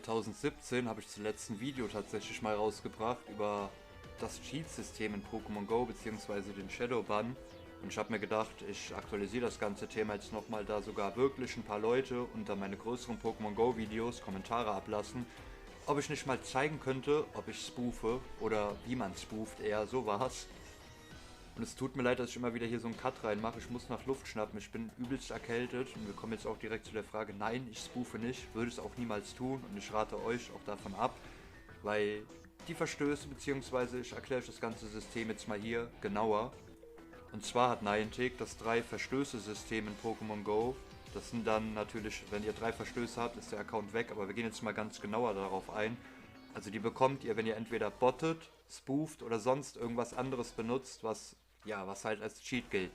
2017 habe ich zuletzt ein Video tatsächlich mal rausgebracht über das Cheat-System in Pokémon Go bzw. den Shadowban. Und ich habe mir gedacht, ich aktualisiere das ganze Thema jetzt nochmal, da sogar wirklich ein paar Leute unter meine größeren Pokémon Go Videos Kommentare ablassen, ob ich nicht mal zeigen könnte, ob ich spoofe oder wie man spooft, eher so war's. Und es tut mir leid, dass ich immer wieder hier so einen Cut reinmache. Ich muss nach Luft schnappen. Ich bin übelst erkältet. Und wir kommen jetzt auch direkt zu der Frage, nein, ich spoofe nicht. Würde es auch niemals tun. Und ich rate euch auch davon ab. Weil die Verstöße, beziehungsweise ich erkläre euch das ganze System jetzt mal hier genauer. Und zwar hat Niantic das 3-Verstöße-System in Pokémon Go. Das sind dann natürlich, wenn ihr 3 Verstöße habt, ist der Account weg. Aber wir gehen jetzt mal ganz genauer darauf ein. Also die bekommt ihr, wenn ihr entweder bottet, spooft oder sonst irgendwas anderes benutzt, was halt als Cheat gilt.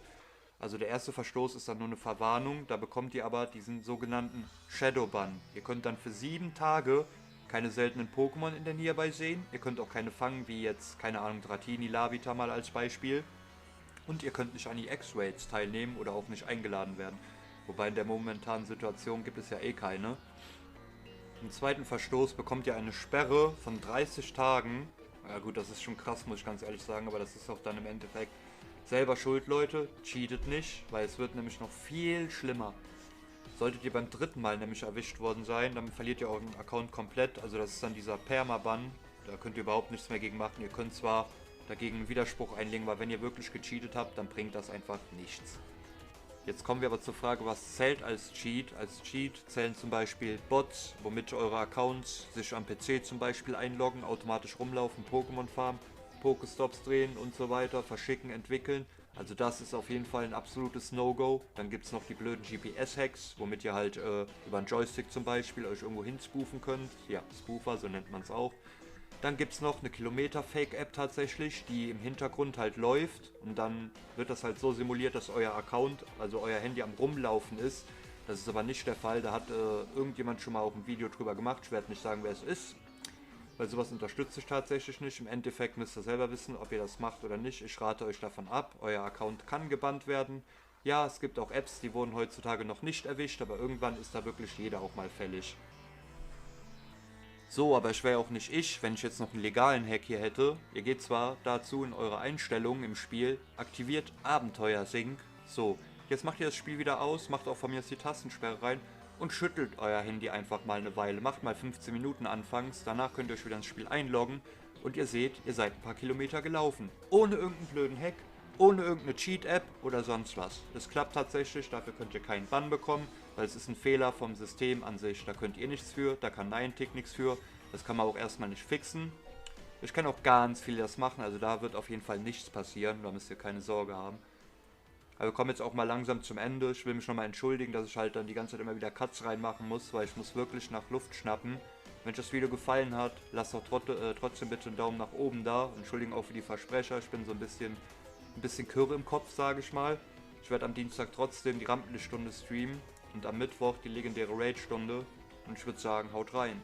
Also der erste Verstoß ist dann nur eine Verwarnung, da bekommt ihr aber diesen sogenannten Shadowban. Ihr könnt dann für 7 Tage keine seltenen Pokémon in der Nearby sehen. Ihr könnt auch keine fangen, wie jetzt, keine Ahnung, Dratini, Larvitar mal als Beispiel. Und ihr könnt nicht an die X-Raids teilnehmen oder auch nicht eingeladen werden. Wobei in der momentanen Situation gibt es ja eh keine. Im zweiten Verstoß bekommt ihr eine Sperre von 30 Tagen. Ja gut, das ist schon krass, muss ich ganz ehrlich sagen, aber das ist auch dann im Endeffekt selber schuld, Leute. Cheatet nicht, weil es wird nämlich noch viel schlimmer. Solltet ihr beim dritten Mal nämlich erwischt worden sein, dann verliert ihr euren Account komplett. Also das ist dann dieser Permaban. Da könnt ihr überhaupt nichts mehr gegen machen. Ihr könnt zwar dagegen einen Widerspruch einlegen, aber wenn ihr wirklich gecheatet habt, dann bringt das einfach nichts. Jetzt kommen wir aber zur Frage, was zählt als Cheat? Als Cheat zählen zum Beispiel Bots, womit eure Accounts sich am PC zum Beispiel einloggen, automatisch rumlaufen, Pokémon farmen, Pokestops drehen und so weiter, verschicken, entwickeln. Also das ist auf jeden Fall ein absolutes No-Go. Dann gibt es noch die blöden GPS-Hacks, womit ihr halt über einen Joystick zum Beispiel euch irgendwo hin spoofen könnt. Ja, Spoofer, so nennt man es auch. Dann gibt es noch eine Kilometer-Fake-App tatsächlich, die im Hintergrund halt läuft und dann wird das halt so simuliert, dass euer Account, also euer Handy am Rumlaufen ist. Das ist aber nicht der Fall, da hat irgendjemand schon mal auch ein Video drüber gemacht, ich werde nicht sagen, wer es ist, weil sowas unterstütze ich tatsächlich nicht. Im Endeffekt müsst ihr selber wissen, ob ihr das macht oder nicht. Ich rate euch davon ab, euer Account kann gebannt werden. Ja, es gibt auch Apps, die wurden heutzutage noch nicht erwischt, aber irgendwann ist da wirklich jeder auch mal fällig. So, aber ich wäre auch nicht ich, wenn ich jetzt noch einen legalen Hack hier hätte. Ihr geht zwar dazu in eure Einstellungen im Spiel, aktiviert Abenteuer-Sync. So, jetzt macht ihr das Spiel wieder aus, macht auch von mir jetzt die Tastensperre rein und schüttelt euer Handy einfach mal eine Weile. Macht mal 15 Minuten anfangs, danach könnt ihr euch wieder ins Spiel einloggen und ihr seht, ihr seid ein paar Kilometer gelaufen. Ohne irgendeinen blöden Hack, ohne irgendeine Cheat-App oder sonst was. Das klappt tatsächlich, dafür könnt ihr keinen Bann bekommen, weil es ist ein Fehler vom System an sich. Da könnt ihr nichts für, da kann Niantic nichts für. Das kann man auch erstmal nicht fixen. Ich kann auch ganz viel das machen, also da wird auf jeden Fall nichts passieren, da müsst ihr keine Sorge haben. Aber wir kommen jetzt auch mal langsam zum Ende. Ich will mich nochmal entschuldigen, dass ich halt dann die ganze Zeit immer wieder Cuts reinmachen muss, weil ich muss wirklich nach Luft schnappen. Wenn euch das Video gefallen hat, lasst doch trotzdem bitte einen Daumen nach oben da. Entschuldigung auch für die Versprecher, ich bin so ein bisschen Kürre im Kopf, sage ich mal. Ich werde am Dienstag trotzdem die Rampenlichtstunde streamen und am Mittwoch die legendäre Raid-Stunde. Und ich würde sagen, haut rein.